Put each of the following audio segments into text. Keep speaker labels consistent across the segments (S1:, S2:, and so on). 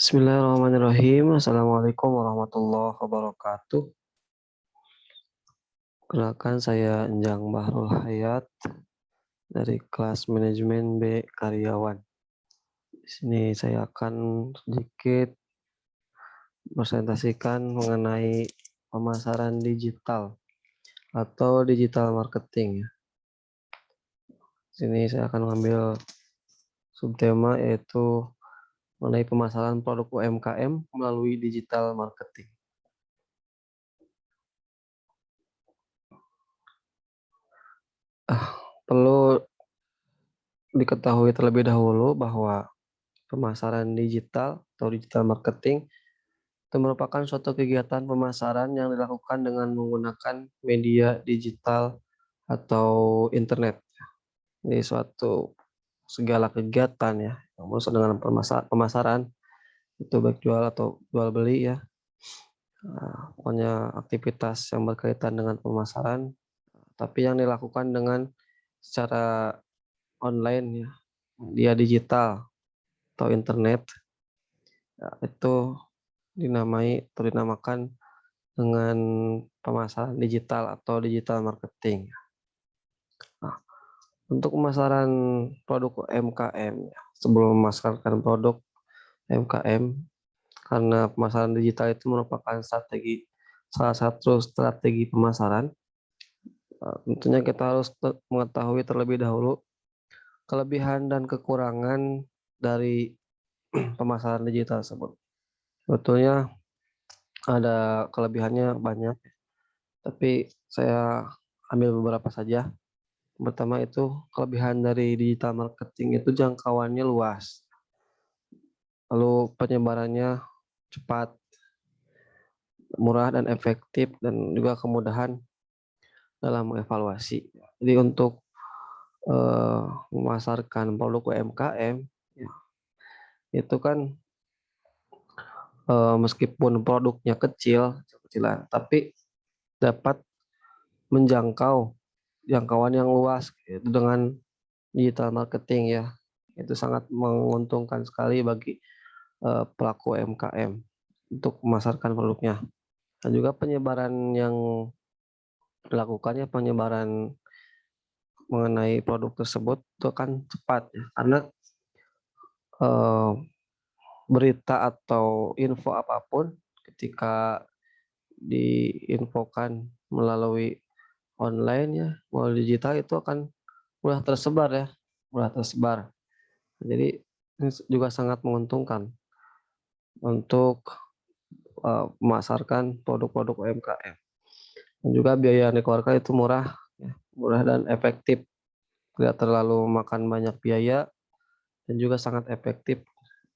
S1: Bismillahirrahmanirrahim. Assalamualaikum warahmatullahi wabarakatuh. Perkenalkan saya Enjang Bahrul Hayat dari kelas manajemen B karyawan. Di sini saya akan sedikit presentasikan mengenai pemasaran digital atau digital marketing. Di sini saya akan mengambil subtema yaitu mengenai pemasaran produk UMKM melalui digital marketing. Perlu diketahui terlebih dahulu bahwa pemasaran digital atau digital marketing itu merupakan suatu kegiatan pemasaran yang dilakukan dengan menggunakan media digital atau internet. Jadi suatu segala kegiatan ya yang berurusan dengan pemasaran itu baik jual atau jual beli ya. Pokoknya aktivitas yang berkaitan dengan pemasaran tapi yang dilakukan dengan secara online ya, media digital atau internet ya, itu dinamakan dengan pemasaran digital atau digital marketing. Nah, untuk pemasaran produk UMKM ya, sebelum memasarkan produk UMKM, karena pemasaran digital itu merupakan salah satu strategi pemasaran, tentunya kita harus mengetahui terlebih dahulu kelebihan dan kekurangan dari pemasaran digital tersebut. Sebetulnya ada kelebihannya banyak, tapi saya ambil beberapa saja. Pertama itu kelebihan dari digital marketing itu jangkauannya luas, lalu penyebarannya cepat, murah dan efektif, dan juga kemudahan dalam mengevaluasi. Jadi untuk memasarkan produk UMKM, ya, itu kan meskipun produknya kecilan, tapi dapat menjangkau jangkauan yang luas gitu, dengan digital marketing ya. Itu sangat menguntungkan sekali bagi pelaku UMKM untuk memasarkan produknya. Dan juga penyebaran yang dilakukannya, penyebaran mengenai produk tersebut itu kan cepat ya, karena berita atau info apapun ketika diinfokan melalui online ya, melalui digital itu akan mudah tersebar. Jadi ini juga sangat menguntungkan untuk memasarkan produk-produk UMKM. Dan juga biaya yang dikeluarkan itu murah, ya, murah dan efektif, tidak terlalu makan banyak biaya dan juga sangat efektif,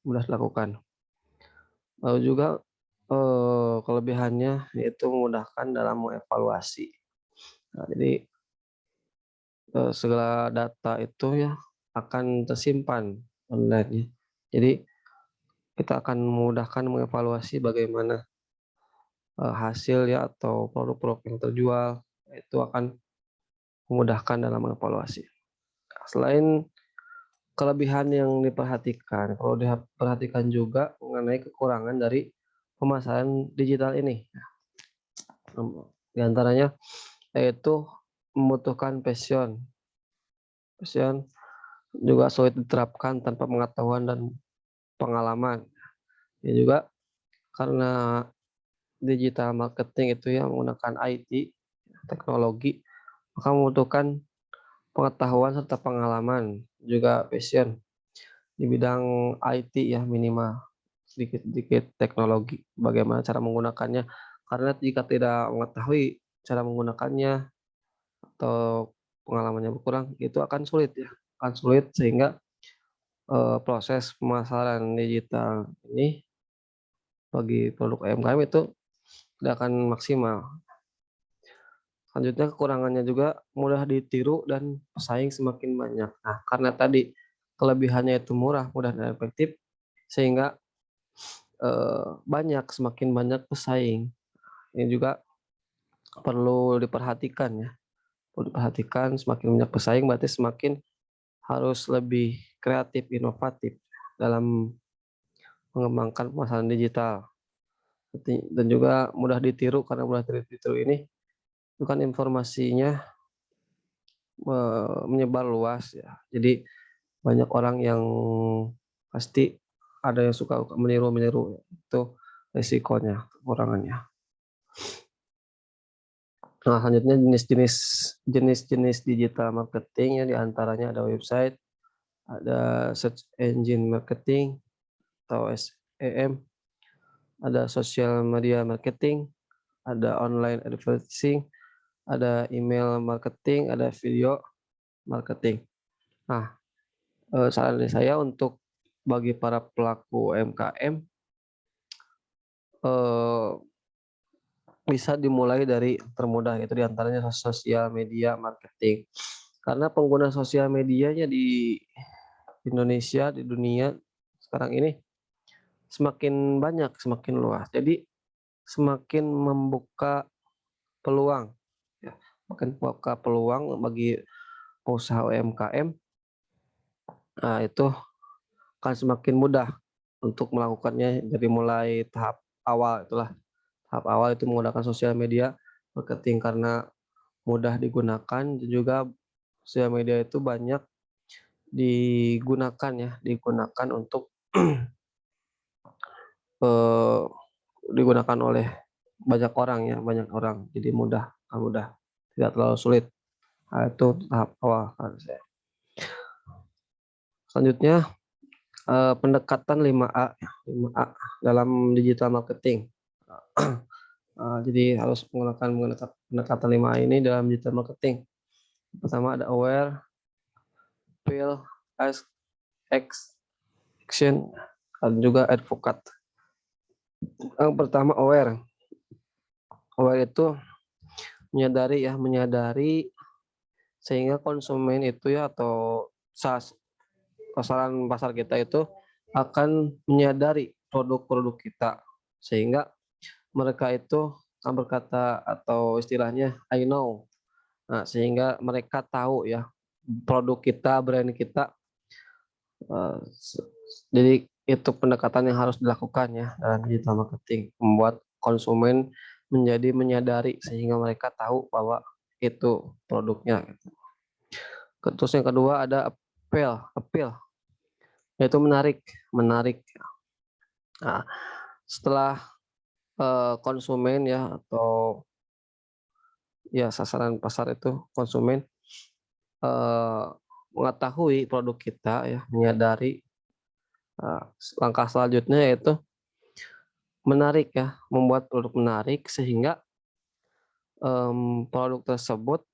S1: mudah dilakukan. Lalu juga kelebihannya yaitu memudahkan dalam mengevaluasi. Nah, jadi segala data itu ya akan tersimpan online ya. Jadi kita akan memudahkan mengevaluasi bagaimana hasil ya atau produk-produk yang terjual, itu akan memudahkan dalam mengevaluasi. Selain kelebihan yang diperhatikan, kalau diperhatikan juga mengenai kekurangan dari pemasaran digital ini. Di antaranya yaitu membutuhkan passion juga sulit diterapkan tanpa pengetahuan dan pengalaman. Ya juga karena digital marketing itu yang menggunakan IT, teknologi, maka membutuhkan pengetahuan serta pengalaman, juga passion di bidang IT ya, minimal sedikit-sedikit teknologi, bagaimana cara menggunakannya. Karena jika tidak mengetahui cara menggunakannya atau pengalamannya berkurang, itu akan sulit ya, sehingga proses pemasaran digital ini bagi produk UMKM itu tidak akan maksimal. Selanjutnya kekurangannya juga mudah ditiru dan pesaing semakin banyak. Nah, karena tadi kelebihannya itu murah, mudah dan efektif, sehingga semakin banyak pesaing. Ini juga perlu diperhatikan ya. Perlu diperhatikan, semakin banyak pesaing berarti semakin harus lebih kreatif, inovatif dalam mengembangkan pemasaran digital. Dan juga mudah ditiru, karena mudah ditiru ini itu kan informasinya menyebar luas ya. Jadi banyak orang yang pasti ada yang suka meniru-meniru, itu resikonya, kekurangannya. Nah, selanjutnya jenis-jenis digital marketing ya, diantaranya ada website, ada search engine marketing atau SEM, ada social media marketing, ada online advertising, ada email marketing, ada video marketing. Nah, saran dari saya untuk bagi para pelaku UMKM, bisa dimulai dari termudah, itu diantaranya sosial media marketing. Karena pengguna sosial medianya di Indonesia, di dunia sekarang ini semakin banyak, semakin luas. Jadi semakin membuka peluang, ya, makin membuka peluang bagi usaha UMKM. Nah, itu akan semakin mudah untuk melakukannya dari mulai tahap awal itulah. Tahap awal itu menggunakan sosial media marketing karena mudah digunakan, dan juga sosial media itu banyak digunakan untuk digunakan oleh banyak orang ya, banyak orang. Jadi mudah, tidak terlalu sulit. Nah, itu tahap awal kan saya. Selanjutnya pendekatan 5A dalam digital marketing. Jadi harus menggunakan pendekatan 5A ini dalam digital marketing. Pertama ada aware, appeal, ask, action, dan juga advocate. Yang pertama aware. Aware itu menyadari sehingga konsumen itu ya, atau sasaran pasar kita itu akan menyadari produk-produk kita, sehingga mereka itu akan berkata, atau istilahnya I know. Nah, sehingga mereka tahu ya produk kita, brand kita. Jadi itu pendekatan yang harus dilakukan ya dalam digital marketing, membuat konsumen menjadi menyadari sehingga mereka tahu bahwa itu produknya. Terus yang kedua ada appeal, yaitu menarik. Nah, setelah konsumen ya, atau ya sasaran pasar itu konsumen mengetahui produk kita ya, menyadari, langkah selanjutnya yaitu menarik ya, membuat produk menarik sehingga produk tersebut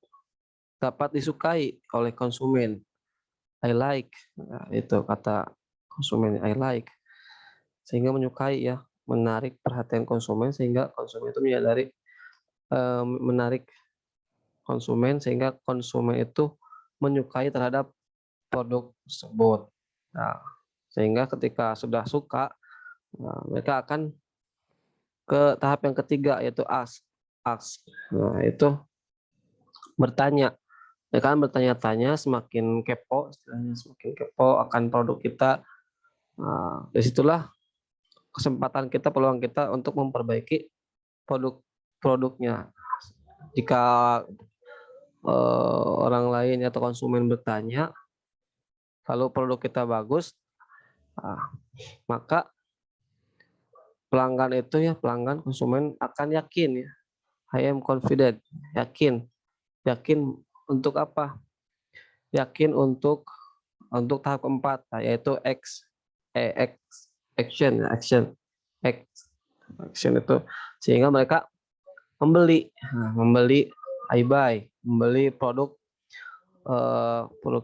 S1: dapat disukai oleh konsumen. I like, nah, itu kata konsumen, I like, sehingga menyukai ya, menarik perhatian konsumen sehingga konsumen itu menyadari, menarik konsumen sehingga konsumen itu menyukai terhadap produk tersebut. Nah, sehingga ketika sudah suka, mereka akan ke tahap yang ketiga yaitu ask. Nah, itu bertanya. Ya kan, bertanya-tanya, semakin kepo, istilahnya semakin kepo akan produk kita. Nah, disitulah kesempatan kita, peluang kita untuk memperbaiki produknya. Jika orang lain atau konsumen bertanya, kalau produk kita bagus, maka pelanggan konsumen akan yakin ya. I am confident, yakin untuk apa? Yakin untuk tahap keempat, yaitu action itu, sehingga mereka membeli, I buy, membeli produk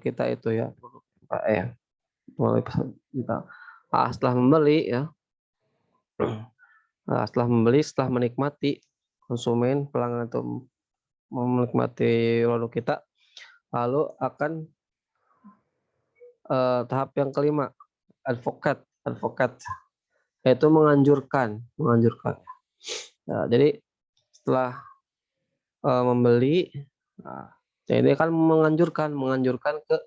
S1: kita itu ya, produk kita. Setelah membeli ya, setelah menikmati, pelanggan itu menikmati produk kita, lalu akan tahap yang kelima, advocate, yaitu menganjurkan. Nah, jadi setelah membeli, ini kan menganjurkan ke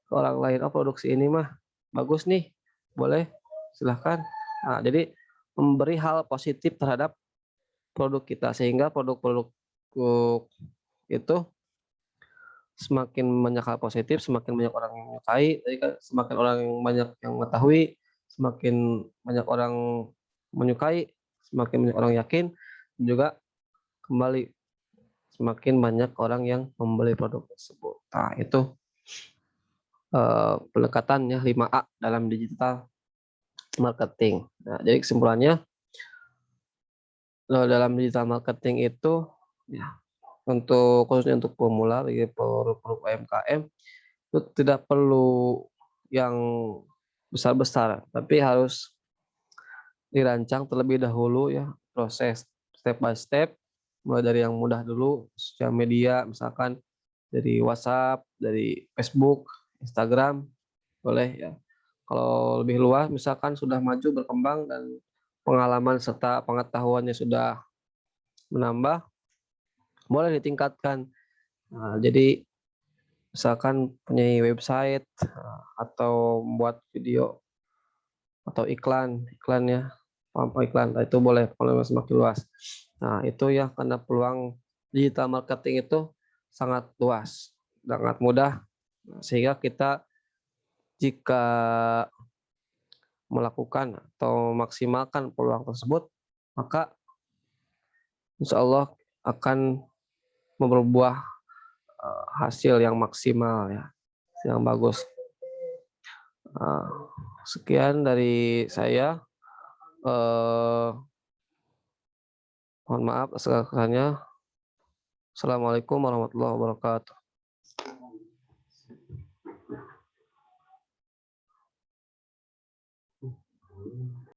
S1: ke orang lain, "Oh, produksi ini mah bagus nih, boleh, silahkan." Nah, jadi memberi hal positif terhadap produk kita, sehingga produk-produk itu semakin banyak hal positif, semakin banyak orang yang menyukai, jadi kan semakin orang yang banyak yang mengetahui, semakin banyak orang menyukai, semakin banyak orang yakin, juga kembali semakin banyak orang yang membeli produk tersebut. Nah, itu, pendekatannya 5A dalam digital marketing. Nah, jadi kesimpulannya, dalam digital marketing itu, ya, khususnya untuk pemula bagi produk UMKM, itu tidak perlu yang besar-besar, tapi harus dirancang terlebih dahulu ya, proses step by step, mulai dari yang mudah dulu, sosial media, misalkan dari WhatsApp, dari Facebook, Instagram, boleh ya. Kalau lebih luas misalkan sudah maju berkembang dan pengalaman serta pengetahuannya sudah menambah, boleh ditingkatkan. Nah, jadi misalkan punya website, atau membuat video atau iklannya, iklan, nah itu boleh kalau semakin luas. Nah, itu ya karena peluang digital marketing itu sangat luas, sangat mudah, sehingga kita jika melakukan atau memaksimalkan peluang tersebut, maka insya Allah akan berbuah, hasil yang maksimal ya, yang bagus. Eee, Sekian dari saya, eee, mohon maaf segala kesalahannya. Assalamualaikum warahmatullahi wabarakatuh.